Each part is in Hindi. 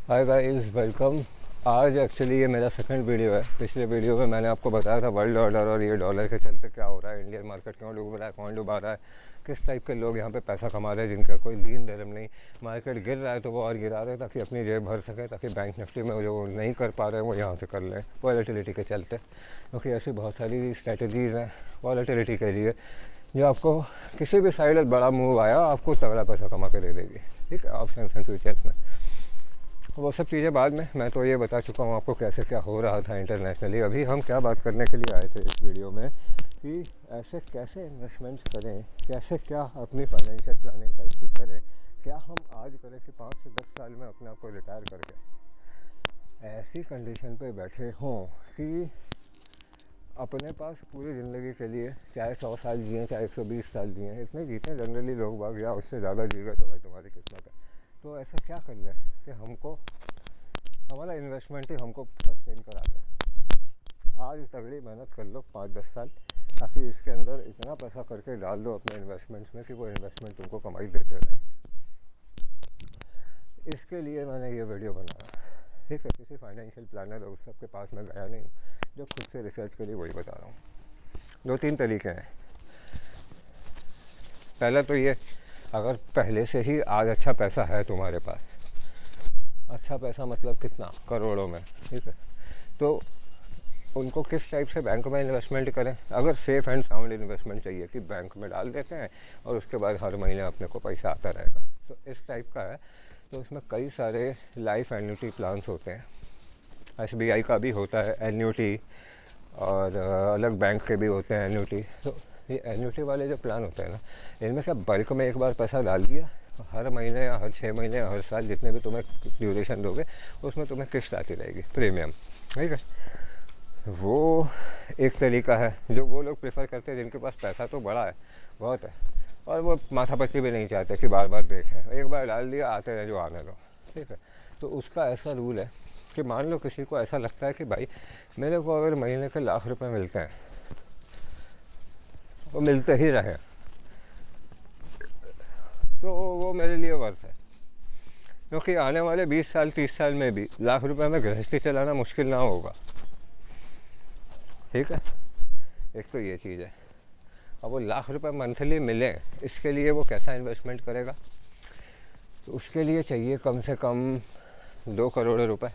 Hi guys, welcome. आज एक्चुअली ये मेरा सेकंड वीडियो है। पिछले वीडियो में मैंने आपको बताया था वर्ल्ड ऑर्डर और ये डॉलर के चलते क्या हो रहा है, इंडियन मार्केट क्यों डूब रहा है, कौन डुबा रहा है, किस टाइप के लोग यहाँ पे पैसा कमा रहे हैं जिनका कोई लीन धर्म नहीं। मार्केट गिर रहा है तो वो और गिरा रहे हैं ताकि अपनी जेब भर सके, ताकि बैंक निफ्टी में जो नहीं कर पा रहे हैं वो यहाँ से कर लें वॉलेटिलिटी के चलते। क्योंकि ऐसी बहुत सारी स्ट्रैटेजीज़ हैं वॉलेटिलिटी के लिए जो आपको किसी भी साइड बड़ा मूव आया आपको तगड़ा पैसा कमा के दे देगी। ठीक है, ऑप्शन एंड फ्यूचर्स में वो सब चीज़ें बाद में। मैं तो ये बता चुका हूँ आपको कैसे क्या हो रहा था इंटरनेशनली। अभी हम क्या बात करने के लिए आए थे इस वीडियो में कि ऐसे कैसे इन्वेस्टमेंट्स करें, कैसे क्या अपनी फाइनेंशियल प्लानिंग टाइप की करें, क्या हम आज करें कि 5 से 10 साल में अपने आप को रिटायर करके ऐसी कंडीशन पे बैठे हों कि अपने पास पूरी ज़िंदगी के लिए चाहे 100 साल जिए चाहे 120 साल जिए, इतने जीते हैं जनरली लोग बाग, या उससे ज़्यादा जी गए तो भाई तुम्हारी किस्मत है। तो ऐसा क्या कर लें कि हमको हमारा इन्वेस्टमेंट ही हमको सस्टेन करा दे। आज तगड़ी मेहनत कर लो 5-10 साल, ताकि इसके अंदर इतना पैसा करके डाल दो अपने इन्वेस्टमेंट्स में कि वो इन्वेस्टमेंट तुमको कमाई देते रहें। इसके लिए मैंने ये वीडियो बनाया। ठीक है, किसी फाइनेंशियल प्लानर और उस सब के पास मैं गया नहीं, जो खुद से रिसर्च करी वही बता रहा हूँ। 2-3 तरीके हैं। पहला तो ये, अगर पहले से ही आज अच्छा पैसा है तुम्हारे पास, अच्छा पैसा मतलब कितना, करोड़ों में, ठीक है, तो उनको किस टाइप से बैंक में इन्वेस्टमेंट करें। अगर सेफ़ एंड साउंड इन्वेस्टमेंट चाहिए कि बैंक में डाल देते हैं और उसके बाद हर महीने अपने को पैसा आता रहेगा, तो इस टाइप का है। तो इसमें कई सारे लाइफ एन्युटी प्लान्स होते हैं। SBI का भी होता है एन्युटी, और अलग बैंक के भी होते हैं एन्युटी। तो ये एन्युटी वाले जो प्लान होते हैं ना, इनमें से बल्क में एक बार पैसा डाल दिया, हर महीने या हर 6 महीने या हर साल जितने भी तुम्हें ड्यूरेशन दोगे उसमें तुम्हें किस्त आती रहेगी, प्रीमियम। ठीक है, वो एक तरीका है जो वो लोग प्रेफर करते हैं जिनके पास पैसा तो बड़ा है, बहुत है, और वो माथापच्ची भी नहीं चाहते कि बार बार देखें। एक बार डाल दिया, आते रहे जो आने दो। ठीक है, तो उसका ऐसा रूल है कि मान लो किसी को ऐसा लगता है कि भाई मेरे को अगर महीने के लाख रुपए मिलते हैं, वो मिलते ही रहे, तो वो मेरे लिए वर्थ है। क्योंकि आने वाले 20 साल 30 साल में भी लाख रुपए में गृहस्थी चलाना मुश्किल ना होगा। ठीक है, एक तो ये चीज़ है। अब वो लाख रुपए मंथली मिले, इसके लिए वो कैसा इन्वेस्टमेंट करेगा, तो उसके लिए चाहिए कम से कम 2 करोड़ रुपए,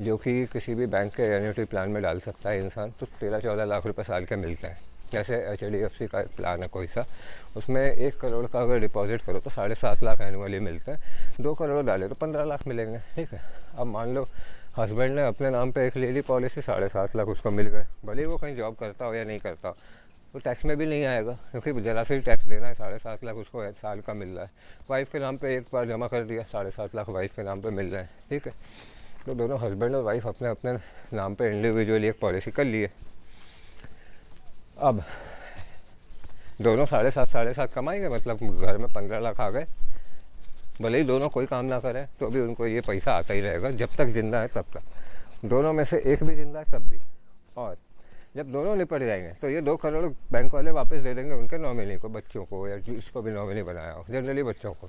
जो कि किसी भी बैंक के एन्युटी प्लान में डाल सकता है इंसान। तो 13-14 लाख रुपए साल के मिलते हैं। जैसे HDFC का प्लान है कोई सा, उसमें 1 करोड़ का अगर डिपॉजिट करो तो 7.5 लाख एनुअली मिलते हैं। 2 करोड़ डाले तो 15 लाख मिलेंगे। ठीक है, अब मान लो हस्बैंड ने अपने नाम पे एक ले ली पॉलिसी, 7.5 लाख उसको मिल गए। भले ही वो कहीं जॉब करता हो या नहीं करता हो, तो टैक्स में भी नहीं आएगा, क्योंकि ज़रा से ही टैक्स देना है। 7.5 लाख उसको साल का मिल रहा है। वाइफ के नाम पे एक बार जमा कर दिया, 7.5 लाख वाइफ के नाम पे मिल रहे हैं। ठीक है, तो दोनों हस्बैंड और वाइफ अपने अपने नाम पे इंडिविजुअली एक पॉलिसी कर लिए। अब दोनों 7.5 कमाएंगे, मतलब घर में 15 लाख आ गए। भले ही दोनों कोई काम ना करें तो भी उनको ये पैसा आता ही रहेगा जब तक जिंदा है तब तक। दोनों में से एक भी जिंदा है तब भी। और जब दोनों निपट जाएंगे तो ये 2 करोड़ बैंक वाले वापस दे देंगे उनके नॉमिनी को, बच्चों को, या जिसको भी नॉमिनी बनाया हो, जनरली बच्चों को।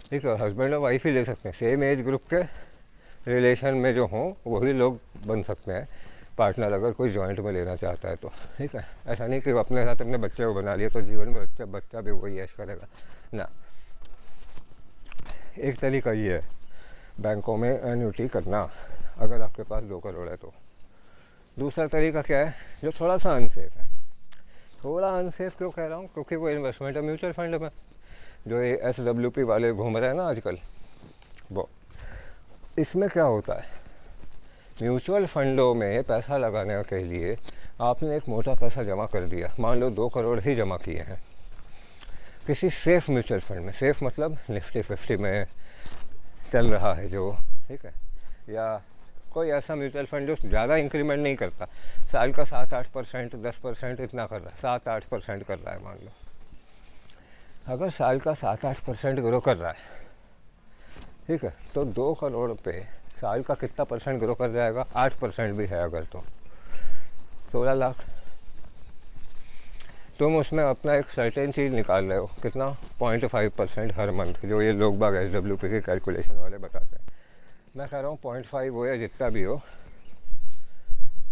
ठीक है, हस्बैंड और वाइफ ही ले सकते हैं। सेम एज ग्रुप के रिलेशन में जो हों वही लोग बन सकते हैं पार्टनर, अगर कोई जॉइंट में लेना चाहता है तो। ठीक है, ऐसा नहीं कि अपने साथ अपने बच्चे को बना लिया तो जीवन में बच्चा भी वही ऐश करेगा ना। एक तरीका ये है बैंकों में एन्युटी करना, अगर आपके पास 2 करोड़ है तो। दूसरा तरीका क्या है, जो थोड़ा सा अनसेफ है। थोड़ा अनसेफ क्यों कह रहा हूँ, क्योंकि वो इन्वेस्टमेंट है म्यूचुअल फंड में, जो ये SWP वाले घूम रहे हैं ना आजकल। वो इसमें क्या होता है, म्यूचुअल फंडों में पैसा लगाने के लिए आपने एक मोटा पैसा जमा कर दिया, मान लो 2 करोड़ ही जमा किए हैं किसी सेफ़ म्यूचुअल फंड में। सेफ़ मतलब निफ्टी 50 में चल रहा है जो। ठीक है, या कोई ऐसा म्यूचुअल फंड जो ज़्यादा इंक्रीमेंट नहीं करता, साल का 7-8%, 10% इतना कर रहा है, 7-8% कर रहा है मान लो। अगर साल का 7-8% ग्रो कर रहा है, ठीक है, तो 2 करोड़ पे साल का कितना परसेंट ग्रो कर जाएगा, 8% भी है अगर, तो 16 लाख। तुम उसमें अपना एक सर्टेन चीज़ निकाल रहे हो, कितना, 0.5% हर मंथ, जो ये लोग बाग SWP के कैलकुलेशन वाले बताते हैं। मैं कह रहा हूँ 0.5 हो या जितना भी हो,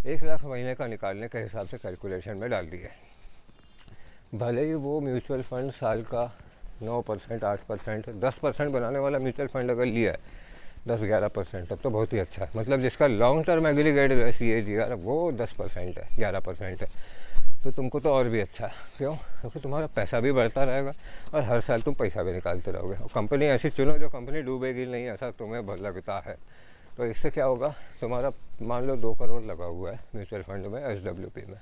1 लाख महीने का निकालने के हिसाब से कैलकुलेशन में डाल दिए। भले ही वो म्यूचुअल फंड साल का 9%, 8%, 10% बनाने वाला म्यूचुअल फंड अगर लिया है, 10-11%, तब तो बहुत ही अच्छा है। मतलब जिसका लॉन्ग टर्म एग्रीगेटेड CAGR वो 10% है, 11% है, तो तुमको तो और भी अच्छा है। क्यों? क्योंकि तुम्हारा पैसा भी बढ़ता रहेगा और हर साल तुम पैसा भी निकालते रहोगे। और कंपनी ऐसी चुनो जो कंपनी डूबेगी नहीं, ऐसा तुम्हें लगता है। तो इससे क्या होगा, तुम्हारा मान लो 2 करोड़ लगा हुआ है म्यूचुअल फंड में, SWP में,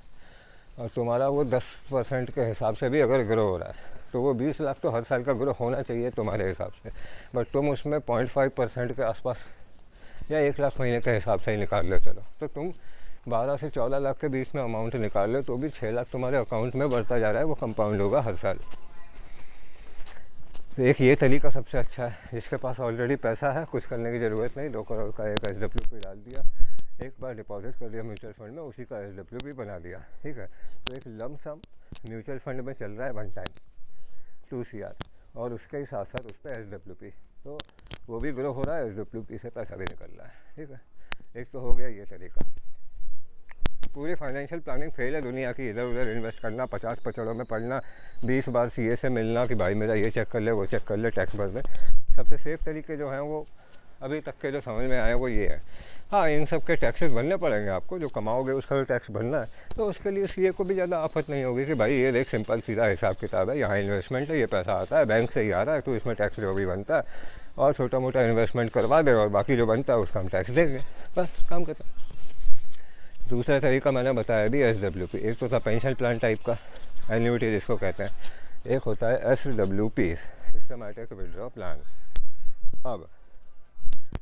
और तुम्हारा वो 10% के हिसाब से भी अगर ग्रो हो रहा है, तो वो 20 लाख तो हर साल का ग्रो होना चाहिए तुम्हारे हिसाब से। बट तुम उसमें 0.5% के आसपास या 1 लाख महीने के हिसाब से ही निकाल लो चलो, तो तुम 12 से 14 लाख के बीच में अमाउंट निकाल लो, तो भी 6 लाख तुम्हारे अकाउंट में बढ़ता जा रहा है, वो कंपाउंड होगा हर साल। तो एक ये तरीका सबसे अच्छा है। जिसके पास ऑलरेडी पैसा है, कुछ करने की ज़रूरत नहीं, 2 करोड़ का एक SWP डाल दिया, एक बार डिपॉजिट कर दिया म्यूचुअल फंड में, उसी का SWP बना दिया, ठीक है। तो एक लम सम म्यूचुअल फंड में चल रहा है 1 टाइम 2 CR, और उसके ही साथ साथ उस पर SWP, तो वो भी ग्रो हो रहा है, SWP से पैसा भी निकल रहा है, ठीक है। एक तो हो गया ये तरीका। पूरी फाइनेंशियल प्लानिंग फेल है दुनिया की, इधर उधर इन्वेस्ट करना, 50 पचड़ों में पढ़ना, 20 बार CA से मिलना कि भाई मेरा ये चेक कर ले, वो चेक कर ले, टैक्स भर दे। सबसे सेफ तरीके जो हैं वो अभी तक के जो समझ में आए वो ये है। हाँ, इन सब के टैक्सेस भरने पड़ेंगे आपको, जो कमाओगे उसका भी टैक्स भरना है, तो उसके लिए CA को भी ज़्यादा आफत नहीं होगी कि भाई ये देख सिंपल सीधा हिसाब किताब है, यहाँ इन्वेस्टमेंट है, ये पैसा आता है बैंक से ही आ रहा है, तो इसमें टैक्स जो भी बनता है, और छोटा मोटा इन्वेस्टमेंट करवा दे और बाकी जो बनता है उसका हम टैक्स देंगे, बस काम खत्म। दूसरा तरीका मैंने बताया भी SWP। एक तो था पेंशन प्लान टाइप का, एन्युटी जिसको कहते हैं, एक होता है SWP, सिस्टमैटिक विड्रॉ प्लान। अब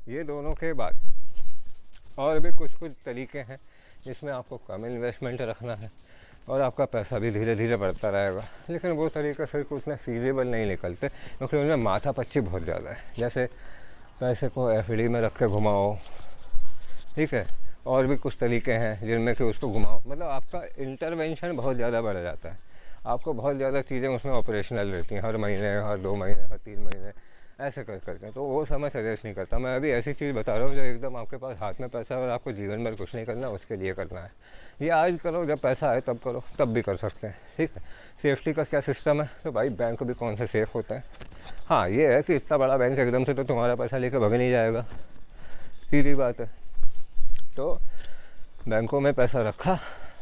ये दोनों के बाद और भी कुछ तरीके हैं जिसमें आपको कम इन्वेस्टमेंट रखना है और आपका पैसा भी धीरे धीरे बढ़ता रहेगा, लेकिन वो तरीके फिर उतने फीजिबल नहीं निकलते, क्योंकि उनमें माथापच्ची बहुत ज़्यादा है। जैसे पैसे को FD में रख के घुमाओ, ठीक है, और भी कुछ तरीके हैं जिनमें कि उसको घुमाओ, मतलब आपका इंटरवेंशन बहुत ज़्यादा बढ़ जाता है, आपको बहुत ज़्यादा चीज़ें उसमें ऑपरेशनल रहती हैं, हर महीने, हर 2 महीने, हर 3 महीने ऐसे कर करके, तो वो समय सजेस्ट नहीं करता। मैं अभी ऐसी चीज़ बता रहा हूँ जो एकदम आपके पास हाथ में पैसा है और आपको जीवन भर कुछ नहीं करना, उसके लिए करना है। ये आज करो, जब पैसा आए तब करो, तब भी कर सकते हैं, ठीक है। सेफ्टी का क्या सिस्टम है, तो भाई बैंक भी कौन से सेफ़ होता है। हाँ, ये है कि इतना बड़ा बैंक एकदम से तो तुम्हारा पैसा लेकर भग नहीं जाएगा, सीधी बात है। तो बैंकों में पैसा रखा,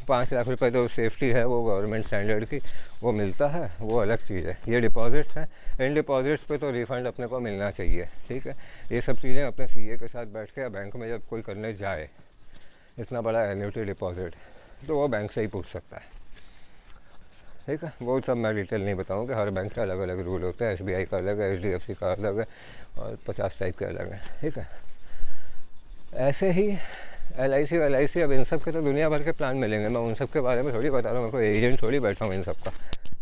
5 लाख रुपए तो सेफ्टी है वो गवर्नमेंट स्टैंडर्ड की, वो मिलता है, वो अलग चीज़ है। ये डिपॉजिट्स हैं, इन डिपॉजिट्स पे तो रिफ़ंड अपने को मिलना चाहिए, ठीक है। ये सब चीज़ें अपने CA के साथ बैठ के या बैंक में जब कोई करने जाए इतना बड़ा एन्युटी डिपॉजिट, तो वो बैंक से ही पूछ सकता है, ठीक है। वो सब मैं डिटेल नहीं बताऊँ कि हर बैंक के अलग अलग रूल होते हैं, SBI का अलग है, HDFC का अलग है, और 50 टाइप के अलग हैं, ठीक है। ऐसे ही LIC अब इन सब के तो दुनिया भर के प्लान मिलेंगे, मैं उन सब के बारे में थोड़ी बता रहा हूँ, मैं कोई एजेंट थोड़ी बैठा हूँ इन सब का,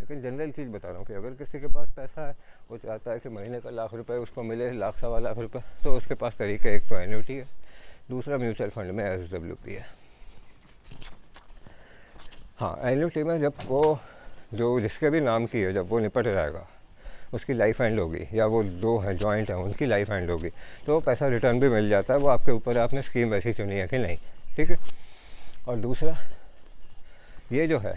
लेकिन जनरल चीज़ बता रहा हूँ कि अगर किसी के पास पैसा है, वो चाहता है कि महीने का 1 लाख रुपए उसको मिले, 1 लाख 1.25 लाख रुपए, तो उसके पास तरीके, एक तो एन्युटी है, दूसरा म्यूचुअल फंड में SWP है। हाँ, एन्युटी में जब वो जो जिसके भी नाम की है, जब वो निपट जाएगा, उसकी लाइफ एंड होगी, या वो 2 हैं जॉइंट हैं उनकी लाइफ एंड होगी, तो पैसा रिटर्न भी मिल जाता है, वो आपके ऊपर है आपने स्कीम वैसी चुनी है कि नहीं, ठीक है। और दूसरा ये जो है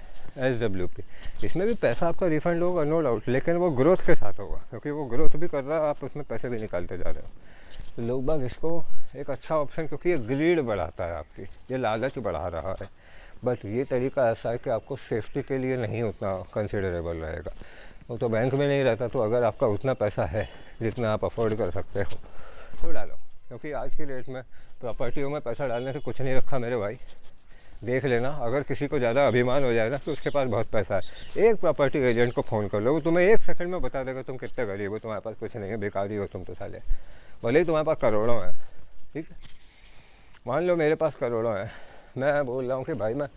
SWP, इसमें भी पैसा आपका रिफंड होगा, नो डाउट, लेकिन वो ग्रोथ के साथ होगा, क्योंकि वो ग्रोथ भी कर रहा है, आप उसमें पैसे भी निकालते जा रहे हो। तो लोग बाग इसको एक अच्छा ऑप्शन, क्योंकि ये ग्रीड बढ़ाता है आपकी, ये लालच बढ़ा रहा है, बट ये तरीका ऐसा है कि आपको सेफ्टी के लिए नहीं उतना कंसिडरेबल रहेगा। वो तो बैंक में नहीं रहता, तो अगर आपका उतना पैसा है जितना आप अफोर्ड कर सकते हो तो डालो, क्योंकि आज की डेट में प्रॉपर्टियों में पैसा डालने से कुछ नहीं रखा मेरे भाई, देख लेना। अगर किसी को ज़्यादा अभिमान हो जाएगा तो उसके पास बहुत पैसा है, एक प्रॉपर्टी एजेंट को फ़ोन कर लो, वो तुम्हें 1 सेकंड में बता देगा तुम कितने गरीब हो, तुम्हारे पास कुछ नहीं है, बेकारी हो तुम तो साले, भले ही तुम्हारे पास करोड़ों हैं, ठीक है। मान लो मेरे पास करोड़ों हैं, मैं बोल रहा हूँ कि भाई मैं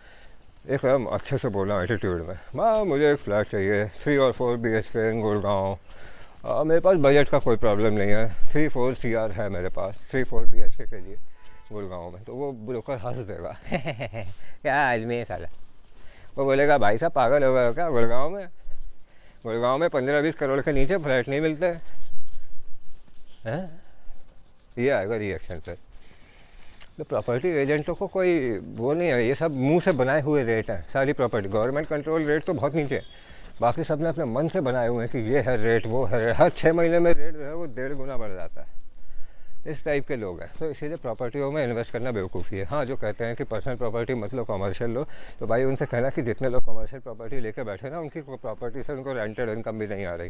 एक अच्छे से बोल रहा हूँ एटीट्यूड में, मुझे एक फ्लैट चाहिए 3 और 4 BHK इन गुड़गांव, मेरे पास बजट का कोई प्रॉब्लम नहीं है, 3-4 CR है मेरे पास 3-4 BHK के लिए गुड़गांव में, तो वो ब्रोकर हंस देगा क्या आदमी है साला, वो बोलेगा भाई साहब पागल हो गए क्या, गुड़गांव में 15-20 करोड़ के नीचे फ्लैट नहीं मिलते हैं। ये आएगा रिएक्शन सर। तो प्रॉपर्टी एजेंटों को कोई वो नहीं है, ये सब मुंह से बनाए हुए रेट हैं सारी प्रॉपर्टी। गवर्नमेंट कंट्रोल रेट तो बहुत नीचे है, बाकी सब ने अपने मन से बनाए हुए हैं कि ये है रेट, वो है रेट। हर 6 महीने में रेट जो है वो 1.5 गुना बढ़ जाता है। इस टाइप के लोग हैं, तो इसीलिए प्रॉपर्टियों में इन्वेस्ट करना बेवकूफ़ी है। हाँ, जो कहते हैं कि पर्सनल प्रॉपर्टी मत लो, कमर्शियल लो, तो भाई उनसे कहना कि जितने लोग कमर्शियल प्रॉपर्टी लेके बैठे ना, उनकी प्रॉपर्टी से उनको रेंटेड इनकम भी नहीं आ रही,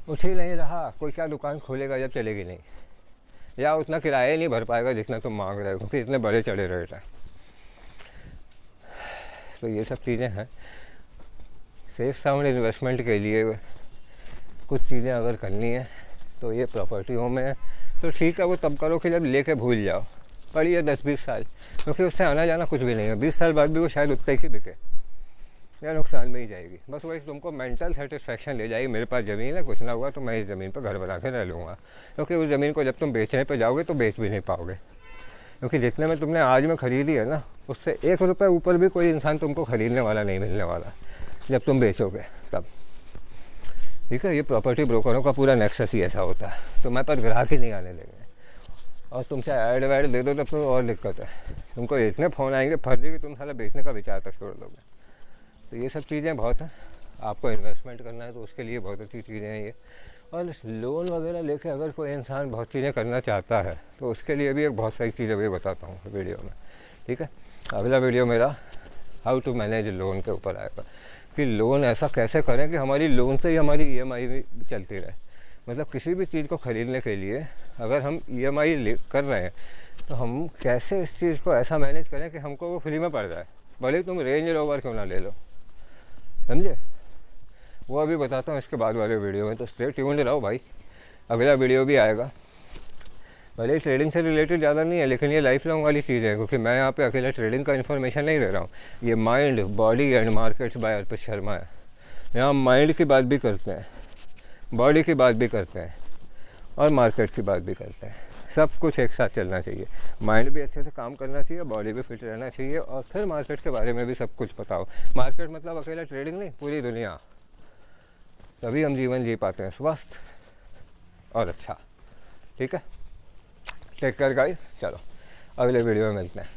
उठ ही नहीं रहा। कोई क्या दुकान खोलेगा जब चलेगी नहीं, या उतना किराया ही नहीं भर पाएगा जितना तुम मांग रहे हो, क्योंकि इतने बड़े चढ़े रेट हैं। तो ये सब चीज़ें हैं। सेफ साउंड इन्वेस्टमेंट के लिए कुछ चीज़ें अगर करनी है तो ये प्रॉपर्टियों में तो ठीक है, वो तब करो कि जब लेके भूल जाओ, पढ़िए 10-20 साल, क्योंकि उससे आना जाना कुछ भी नहीं है। 20 साल बाद भी वो शायद उतने ही बिके या नुकसान में ही जाएगी। बस वही तुमको मेंटल सेटिस्फेक्शन ले जाएगी, मेरे पास ज़मीन है, कुछ ना हुआ तो मैं इस ज़मीन पर घर बना के रह लूँगा। क्योंकि उस ज़मीन को जब तुम बेचने पे जाओगे तो बेच भी नहीं पाओगे, क्योंकि जितने में तुमने आज में ख़रीदी है ना, उससे 1 रुपये ऊपर भी कोई इंसान तुमको ख़रीदने वाला नहीं मिलने वाला जब तुम बेचोगे तब। ठीक है, ये प्रॉपर्टी ब्रोकरों का पूरा नेक्सस ही ऐसा होता है। तुम्हारे पास ग्राहक ही नहीं आने देंगे, और तुम चाहे ऐड वैड दे दो तब तो और दिक्कत है। तुमको इतने फ़ोन आएंगे फर्जी कि तुम सारा बेचने का विचार तक छोड़ दोगे। तो ये सब चीज़ें बहुत हैं। आपको इन्वेस्टमेंट करना है तो उसके लिए बहुत अच्छी चीज़ें हैं ये। और लोन वगैरह लेके अगर कोई इंसान बहुत चीज़ें करना चाहता है तो उसके लिए भी एक बहुत सारी चीज़ें भी बताता हूँ वीडियो में। ठीक है, अगला वीडियो मेरा हाउ टू मैनेज लोन के ऊपर आएगा, कि लोन ऐसा कैसे करें कि हमारी लोन से ही हमारी EMI भी चलती रहे। मतलब किसी भी चीज़ को ख़रीदने के लिए अगर हम EMI कर रहे हैं तो हम कैसे इस चीज़ को ऐसा मैनेज करें कि हमको वो फ्री में पड़ जाए, भले ही तुम रेंज रोवर क्यों ना ले लो, समझे। वो अभी बताता हूँ इसके बाद वाले वीडियो में, तो स्टे ट्यून्ड रहो भाई। अगला वीडियो भी आएगा, भले ही ट्रेडिंग से रिलेटेड ज़्यादा नहीं है, लेकिन ये लाइफ लॉन्ग वाली चीज़ है, क्योंकि मैं यहाँ पे अकेला ट्रेडिंग का इन्फॉर्मेशन नहीं दे रहा हूँ। ये mind, body and markets by Arpit Sharma है। यहाँ माइंड की बात भी करते हैं, बॉडी की बात भी करते हैं, और मार्केट की बात भी करते हैं। सब कुछ एक साथ चलना चाहिए। माइंड भी अच्छे से काम करना चाहिए, बॉडी भी फिट रहना चाहिए, और फिर मार्केट के बारे में भी सब कुछ बताओ। मार्केट मतलब अकेला ट्रेडिंग नहीं, पूरी दुनिया, तभी हम जीवन जी पाते हैं स्वस्थ और अच्छा। ठीक है, टेक केयर गाइस। चलो अगले वीडियो में मिलते हैं।